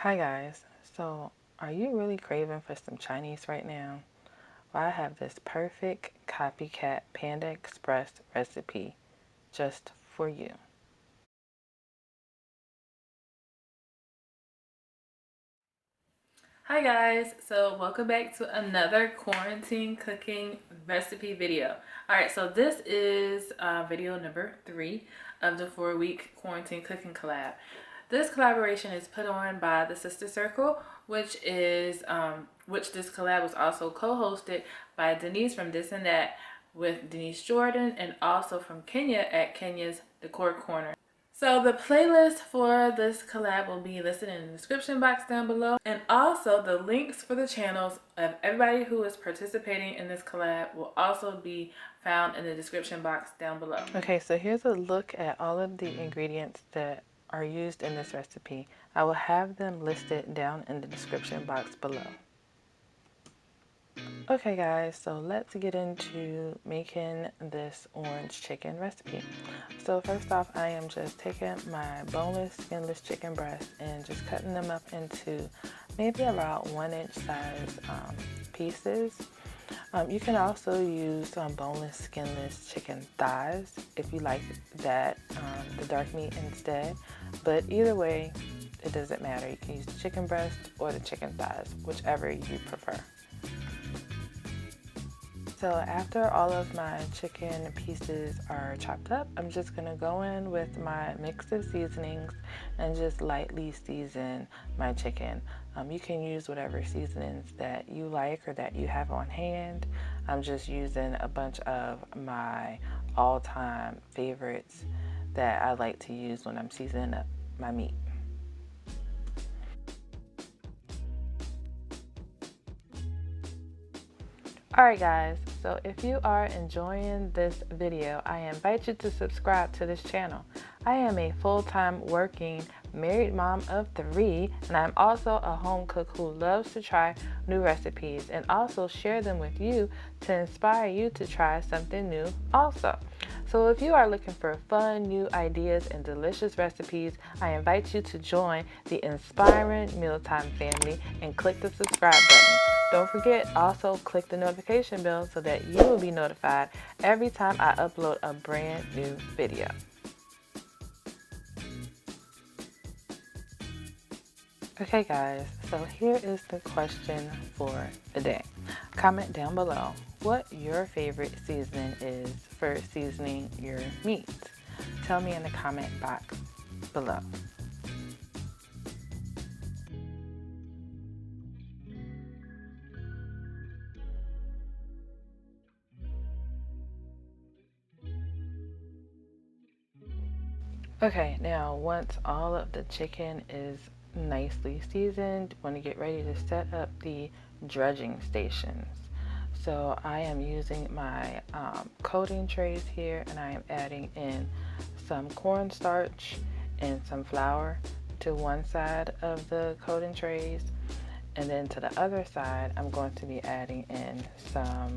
Hi guys, so are you really craving for some Chinese right now? Well, I have this perfect Copycat Panda Express recipe just for you. Hi guys, so welcome back to another quarantine cooking recipe video. Alright, so this is video number 3 of the 4-week quarantine cooking collab. This collaboration is put on by the Sister Circle, which this collab was also co-hosted by Denise from This and That with Denise Jordan, and also from Kenya at Kenya's Decor Corner. So the playlist for this collab will be listed in the description box down below. And also the links for the channels of everybody who is participating in this collab will also be found in the description box down below. Okay, so here's a look at all of the ingredients that are used in this recipe. I will have them listed down in the description box below. Okay guys, so let's get into making this orange chicken recipe. So first off, I am just taking my boneless, skinless chicken breast and just cutting them up into maybe about 1-inch size pieces. You can also use boneless, skinless chicken thighs if you like that, the dark meat instead. But either way, it doesn't matter. You can use the chicken breast or the chicken thighs, whichever you prefer. So after all of my chicken pieces are chopped up, I'm just going to go in with my mix of seasonings and just lightly season my chicken. You can use whatever seasonings that you like or that you have on hand. I'm just using a bunch of my all-time favorites that I like to use when I'm seasoning up my meat. Alright guys, so if you are enjoying this video, I invite you to subscribe to this channel. I am a full-time working married mom of 3, and I'm also a home cook who loves to try new recipes and also share them with you to inspire you to try something new also. So if you are looking for fun, new ideas and delicious recipes, I invite you to join the inspiring Mealtime family and click the subscribe button. Don't forget, also click the notification bell so that you will be notified every time I upload a brand new video. Okay guys, so here is the question for the day. Comment down below what your favorite seasoning is for seasoning your meat. Tell me in the comment box below. Okay, now once all of the chicken is nicely seasoned, want to get ready to set up the dredging stations. So I am using my coating trays here, and I am adding in some cornstarch and some flour to one side of the coating trays, and then to the other side I'm going to be adding in some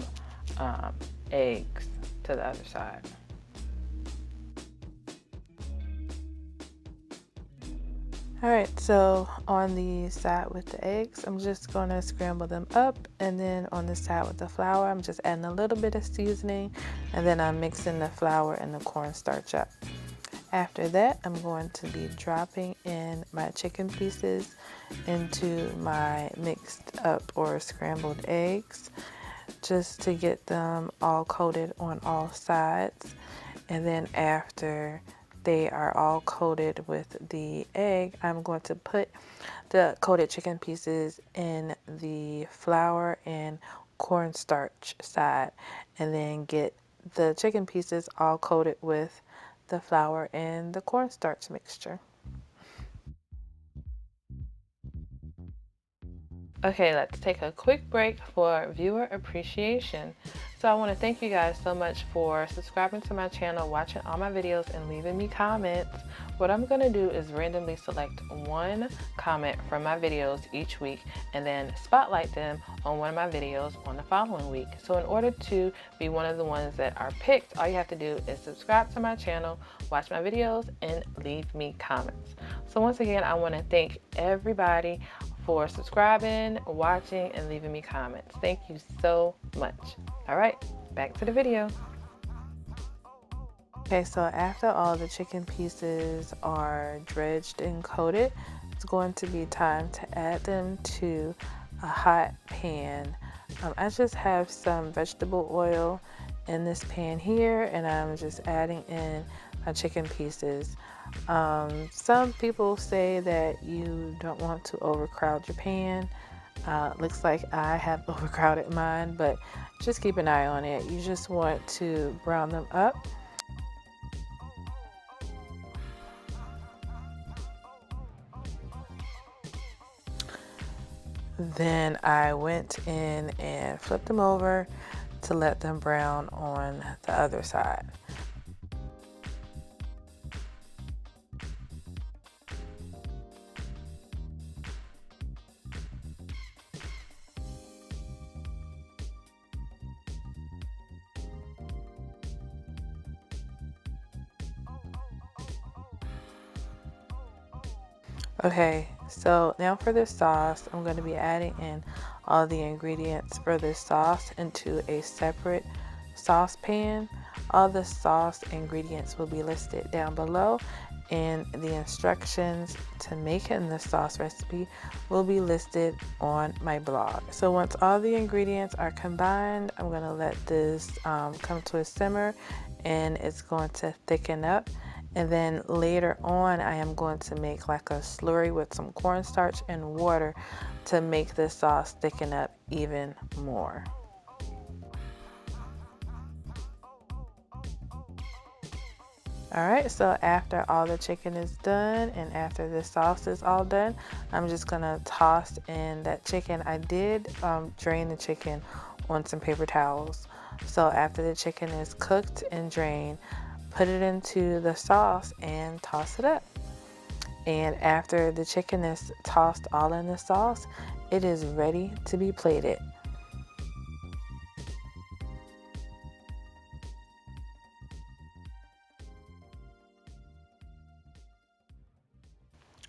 eggs to the other side. Alright, so on the side with the eggs, I'm just going to scramble them up, and then on the side with the flour, I'm just adding a little bit of seasoning, and then I'm mixing the flour and the cornstarch up. After that, I'm going to be dropping in my chicken pieces into my mixed up or scrambled eggs just to get them all coated on all sides. And then after they are all coated with the egg, I'm going to put the coated chicken pieces in the flour and cornstarch side, and then get the chicken pieces all coated with the flour and the cornstarch mixture. Okay, let's take a quick break for viewer appreciation. So I want to thank you guys so much for subscribing to my channel, watching all my videos, and leaving me comments. What I'm going to do is randomly select one comment from my videos each week and then spotlight them on one of my videos on the following week. So in order to be one of the ones that are picked, all you have to do is subscribe to my channel, watch my videos, and leave me comments. So once again, I want to thank everybody for subscribing, watching, and leaving me comments. Thank you so much. All right, back to the video. Okay, so after all the chicken pieces are dredged and coated, it's going to be time to add them to a hot pan. I just have some vegetable oil in this pan here, and I'm just adding in my chicken pieces. Some people say that you don't want to overcrowd your pan. Looks like I have overcrowded mine, but just keep an eye on it. You just want to brown them up. Then I went in and flipped them over to let them brown on the other side. Okay, so now for this sauce, I'm going to be adding in all the ingredients for this sauce into a separate saucepan. All the sauce ingredients will be listed down below, and the instructions to making the sauce recipe will be listed on my blog. So once all the ingredients are combined, I'm going to let this come to a simmer, and it's going to thicken up. And then later on, I am going to make like a slurry with some cornstarch and water to make this sauce thicken up even more. All right, so after all the chicken is done and after the sauce is all done, I'm just gonna toss in that chicken. I did drain the chicken on some paper towels. So after the chicken is cooked and drained, put it into the sauce and toss it up. And after the chicken is tossed all in the sauce, it is ready to be plated.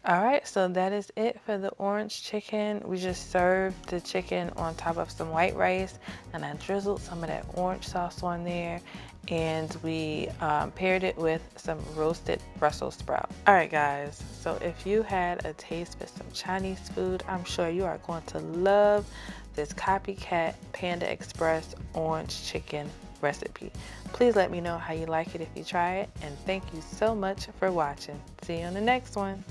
All right, so that is it for the orange chicken. We just served the chicken on top of some white rice, and I drizzled some of that orange sauce on there, and we paired it with some roasted Brussels sprouts. All right, guys, so if you had a taste for some Chinese food, I'm sure you are going to love this Copycat Panda Express orange chicken recipe. Please let me know how you like it if you try it, and thank you so much for watching. See you on the next one.